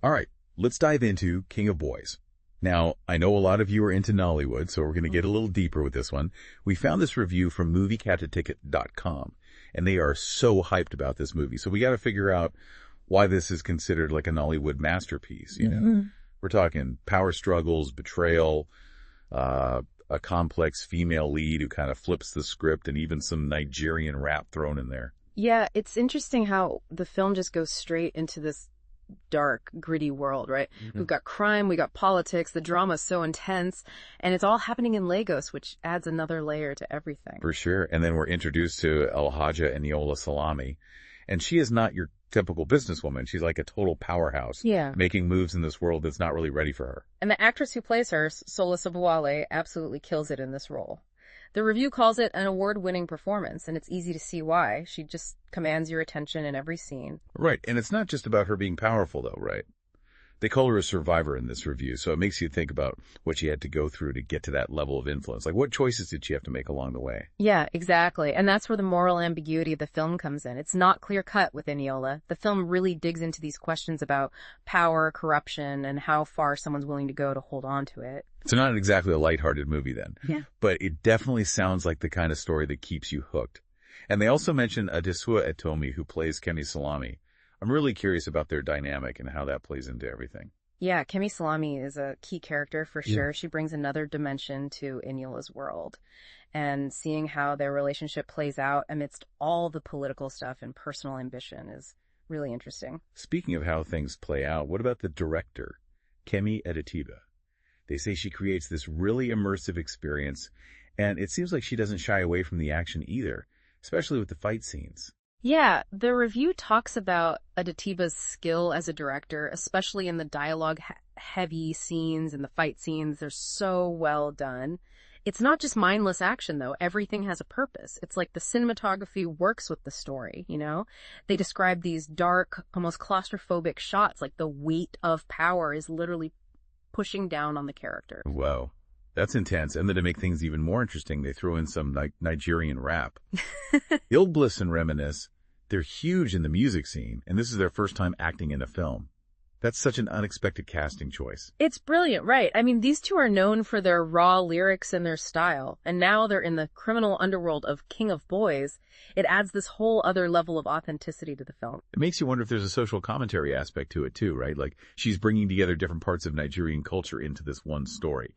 All right, let's dive into King of Boys. Now, I know a lot of you are into Nollywood, so we're going to get a little deeper with this one. We found this review from MovieKaTicket.com, and they are so hyped about this movie. So we got to figure out why this is considered like a Nollywood masterpiece, you know? We're talking power struggles, betrayal, a complex female lead who kind of flips the script, and even some Nigerian rap thrown in there. Yeah, it's interesting how the film just goes straight into this dark, gritty world, right? We've got crime, we got politics, the drama's so intense, and it's all happening in Lagos, which adds another layer to everything. For sure. And then we're introduced to El Haja Eniola Salami, and she is not your typical businesswoman. She's like a total powerhouse, making moves in this world that's not really ready for her. And the actress who plays her, Sola Sobowale, absolutely kills it in this role. The review calls it an award-winning performance, and it's easy to see why. She just commands your attention in every scene. Right, and it's not just about her being powerful, though, right? They call her a survivor in this review, so it makes you think about what she had to go through to get to that level of influence. Like, what choices did she have to make along the way? Yeah, exactly. And that's where the moral ambiguity of the film comes in. It's not clear-cut with Eniola. The film really digs into these questions about power, corruption, and how far someone's willing to go to hold on to it. So not exactly a lighthearted movie then. Yeah. But it definitely sounds like the kind of story that keeps you hooked. And they also mention Adesua Etomi, who plays Kemi Salami. I'm really curious about their dynamic and how that plays into everything. Yeah, Kemi Salami is a key character for sure. She brings another dimension to Eniola's world. And seeing how their relationship plays out amidst all the political stuff and personal ambition is really interesting. Speaking of how things play out, what about the director, Kemi Adetiba? They say she creates this really immersive experience, and it seems like she doesn't shy away from the action either, especially with the fight scenes. Yeah, the review talks about Adetiba's skill as a director, especially in the dialogue-heavy scenes and the fight scenes. They're so well done. It's not just mindless action, though. Everything has a purpose. It's like the cinematography works with the story, you know? They describe these dark, almost claustrophobic shots, like the weight of power is literally pushing down on the character. Whoa. That's intense. And then to make things even more interesting, they throw in some Nigerian rap. Il Bliss and Reminisce, they're huge in the music scene, and this is their first time acting in a film. That's such an unexpected casting choice. It's brilliant, right? I mean, these two are known for their raw lyrics and their style, and now they're in the criminal underworld of King of Boys. It adds this whole other level of authenticity to the film. It makes you wonder if there's a social commentary aspect to it too, right? Like she's bringing together different parts of Nigerian culture into this one story.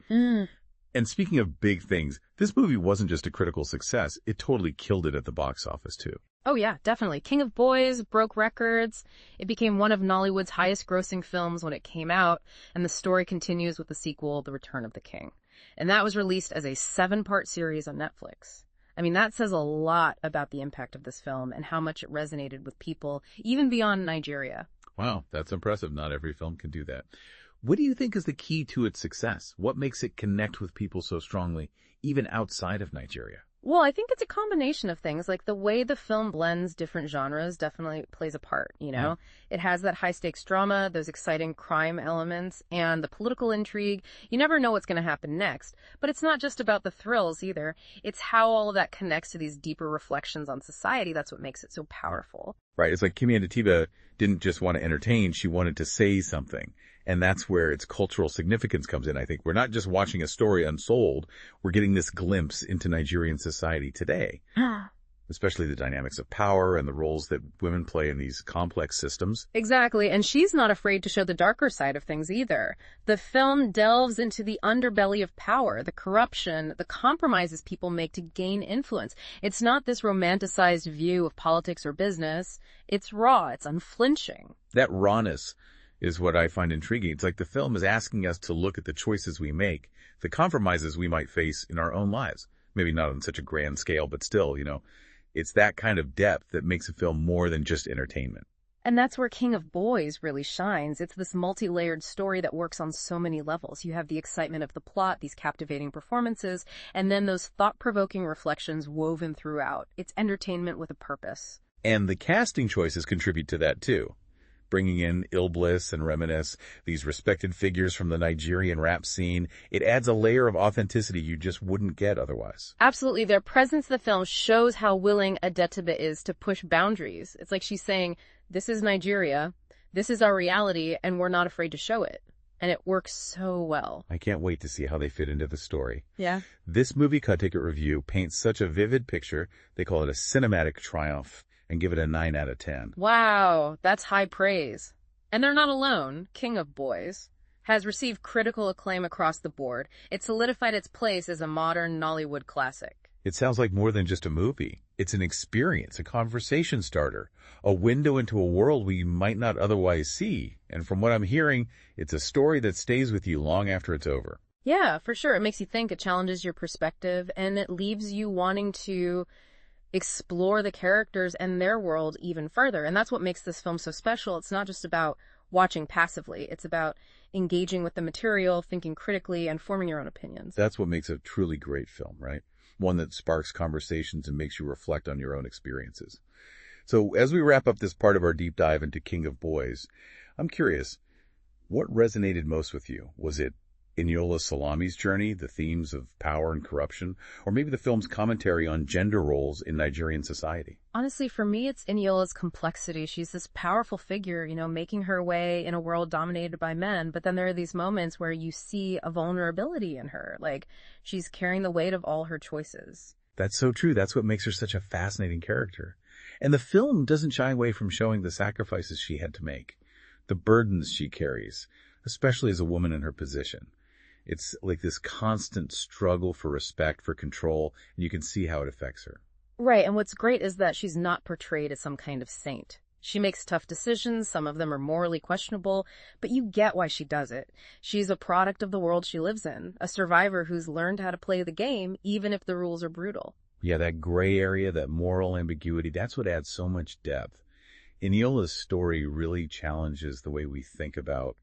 And speaking of big things, this movie wasn't just a critical success. It totally killed it at the box office, too. Oh, yeah, definitely. King of Boys broke records. It became one of Nollywood's highest-grossing films when it came out, and the story continues with the sequel, The Return of the King. And that was released as a 7-part series on Netflix. I mean, that says a lot about the impact of this film and how much it resonated with people, even beyond Nigeria. Wow, that's impressive. Not every film can do that. What do you think is the key to its success? What makes it connect with people so strongly, even outside of Nigeria? Well, I think it's a combination of things. Like the way the film blends different genres definitely plays a part, you know? It has that high-stakes drama, those exciting crime elements, and the political intrigue. You never know what's going to happen next. But it's not just about the thrills either. It's how all of that connects to these deeper reflections on society. That's what makes it so powerful. Right. It's like Kemi Adetiba didn't just want to entertain. She wanted to say something. And that's where its cultural significance comes in, I think. We're not just watching a story unfold. We're getting this glimpse into Nigerian society today, especially the dynamics of power and the roles that women play in these complex systems. Exactly. And she's not afraid to show the darker side of things either. The film delves into the underbelly of power, the corruption, the compromises people make to gain influence. It's not this romanticized view of politics or business. It's raw. It's unflinching. That rawness is what I find intriguing. It's like the film is asking us to look at the choices we make, the compromises we might face in our own lives. Maybe not on such a grand scale, but still, you know, it's that kind of depth that makes a film more than just entertainment. And that's where King of Boys really shines. It's this multi-layered story that works on so many levels. You have the excitement of the plot, these captivating performances, and then those thought-provoking reflections woven throughout. It's entertainment with a purpose. And the casting choices contribute to that, too. Bringing in Il Bliss and Reminisce, these respected figures from the Nigerian rap scene, it adds a layer of authenticity you just wouldn't get otherwise. Absolutely. Their presence in the film shows how willing Adetiba is to push boundaries. It's like she's saying, this is Nigeria. This is our reality, and we're not afraid to show it. And it works so well. I can't wait to see how they fit into the story. Yeah. This Movie Cut Ticket review paints such a vivid picture, they call it a cinematic triumph and give it a 9 out of 10. Wow, that's high praise. And they're not alone. King of Boys has received critical acclaim across the board. It solidified its place as a modern Nollywood classic. It sounds like more than just a movie. It's an experience, a conversation starter, a window into a world we might not otherwise see. And from what I'm hearing, it's a story that stays with you long after it's over. Yeah, for sure. It makes you think, it challenges your perspective, and it leaves you wanting to explore the characters and their world even further. And that's what makes this film so special. It's not just about watching passively. It's about engaging with the material, thinking critically, and forming your own opinions. That's what makes a truly great film, right? One that sparks conversations and makes you reflect on your own experiences. So as we wrap up this part of our deep dive into King of Boys, I'm curious, what resonated most with you? Was it Eniola Salami's journey, the themes of power and corruption, or maybe the film's commentary on gender roles in Nigerian society? Honestly, for me, it's Eniola's complexity. She's this powerful figure, making her way in a world dominated by men. But then there are these moments where you see a vulnerability in her, like she's carrying the weight of all her choices. That's so true. That's what makes her such a fascinating character. And the film doesn't shy away from showing the sacrifices she had to make, the burdens she carries, especially as a woman in her position. It's like this constant struggle for respect, for control, and you can see how it affects her. Right, and what's great is that she's not portrayed as some kind of saint. She makes tough decisions, some of them are morally questionable, but you get why she does it. She's a product of the world she lives in, a survivor who's learned how to play the game, even if the rules are brutal. Yeah, that gray area, that moral ambiguity, that's what adds so much depth. Eniola's story really challenges the way we think about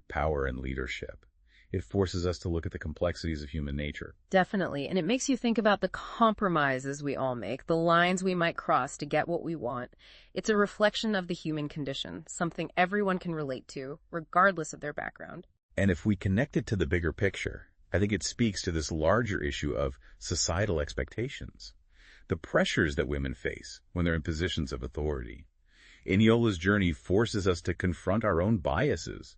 power and leadership. It forces us to look at the complexities of human nature. Definitely. And it makes you think about the compromises we all make, the lines we might cross to get what we want. It's a reflection of the human condition, something everyone can relate to, regardless of their background. And if we connect it to the bigger picture, I think it speaks to this larger issue of societal expectations, the pressures that women face when they're in positions of authority. Eniola's journey forces us to confront our own biases,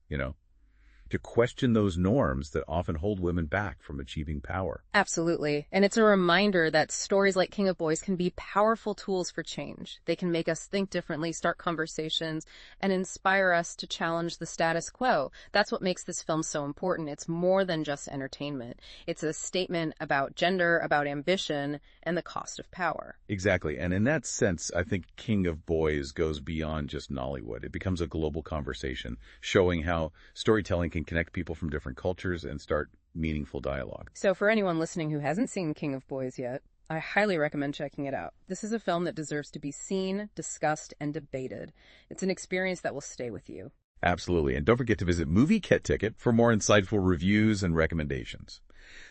to question those norms that often hold women back from achieving power. Absolutely. And it's a reminder that stories like King of Boys can be powerful tools for change. They can make us think differently, start conversations, and inspire us to challenge the status quo. That's what makes this film so important. It's more than just entertainment. It's a statement about gender, about ambition, and the cost of power. Exactly. And in that sense, I think King of Boys goes beyond just Nollywood. It becomes a global conversation, showing how storytelling can connect people from different cultures and start meaningful dialogue. So for anyone listening who hasn't seen King of Boys yet, I highly recommend checking it out. This is a film that deserves to be seen, discussed, and debated. It's an experience that will stay with you. Absolutely. And don't forget to visit MovieKaTicket for more insightful reviews and recommendations.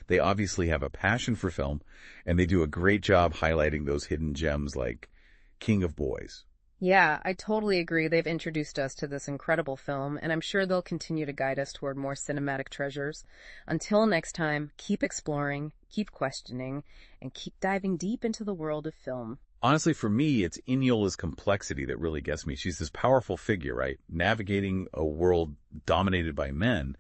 They obviously have a passion for film, and they do a great job highlighting those hidden gems like King of Boys. Yeah, I totally agree. They've introduced us to this incredible film, and I'm sure they'll continue to guide us toward more cinematic treasures. Until next time, keep exploring, keep questioning, and keep diving deep into the world of film. Honestly, for me, it's Eniola's complexity that really gets me. She's this powerful figure, right? Navigating a world dominated by men.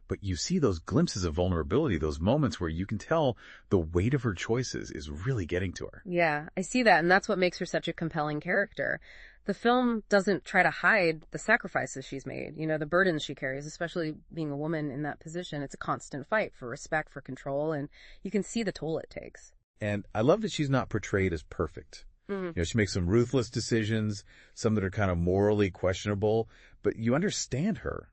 But you see those glimpses of vulnerability, those moments where you can tell the weight of her choices is really getting to her. Yeah, I see that, and that's what makes her such a compelling character. The film doesn't try to hide the sacrifices she's made, the burdens she carries, especially being a woman in that position. It's a constant fight for respect, for control, and you can see the toll it takes. And I love that she's not portrayed as perfect. Mm-hmm. She makes some ruthless decisions, some that are kind of morally questionable, but you understand her.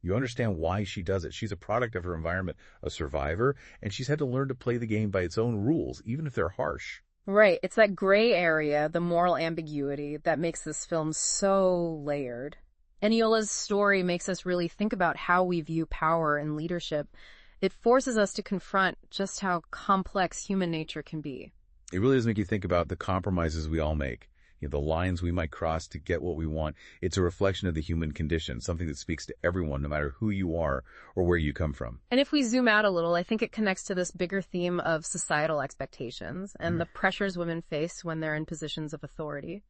You understand why she does it. She's a product of her environment, a survivor, and she's had to learn to play the game by its own rules, even if they're harsh. Right. It's that gray area, the moral ambiguity, that makes this film so layered. Eniola's story makes us really think about how we view power and leadership. It forces us to confront just how complex human nature can be. It really does make you think about the compromises we all make. The lines we might cross to get what we want. It's a reflection of the human condition, something that speaks to everyone, no matter who you are or where you come from. And if we zoom out a little, I think it connects to this bigger theme of societal expectations and the pressures women face when they're in positions of authority.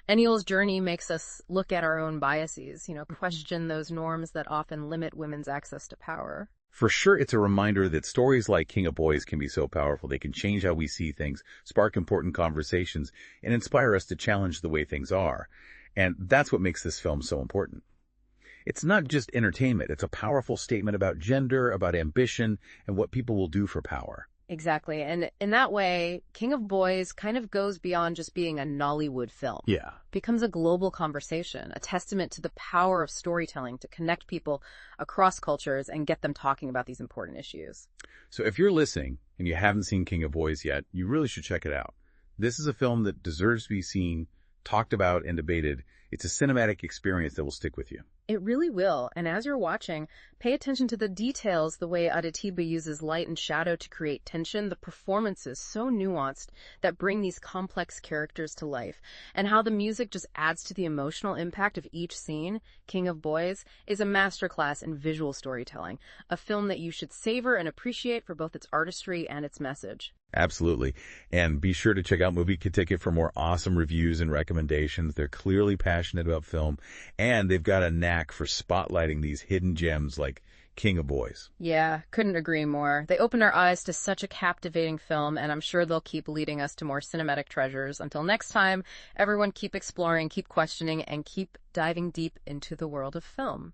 Eniol's journey makes us look at our own biases, question those norms that often limit women's access to power. For sure, it's a reminder that stories like King of Boys can be so powerful. They can change how we see things, spark important conversations, and inspire us to challenge the way things are. And that's what makes this film so important. It's not just entertainment. It's a powerful statement about gender, about ambition, and what people will do for power. Exactly. And in that way, King of Boys kind of goes beyond just being a Nollywood film. Yeah. Becomes a global conversation, a testament to the power of storytelling to connect people across cultures and get them talking about these important issues. So if you're listening and you haven't seen King of Boys yet, you really should check it out. This is a film that deserves to be seen, talked about, and debated. It's a cinematic experience that will stick with you. It really will. And as you're watching, pay attention to the details, the way Adetiba uses light and shadow to create tension, the performances so nuanced that bring these complex characters to life, and how the music just adds to the emotional impact of each scene. King of Boys is a masterclass in visual storytelling, a film that you should savor and appreciate for both its artistry and its message. Absolutely. And be sure to check out MovieKaTicket for more awesome reviews and recommendations. They're clearly passionate about film, and they've got a knack for spotlighting these hidden gems like King of Boys. Yeah, couldn't agree more. They opened our eyes to such a captivating film, and I'm sure they'll keep leading us to more cinematic treasures. Until next time, everyone keep exploring, keep questioning, and keep diving deep into the world of film.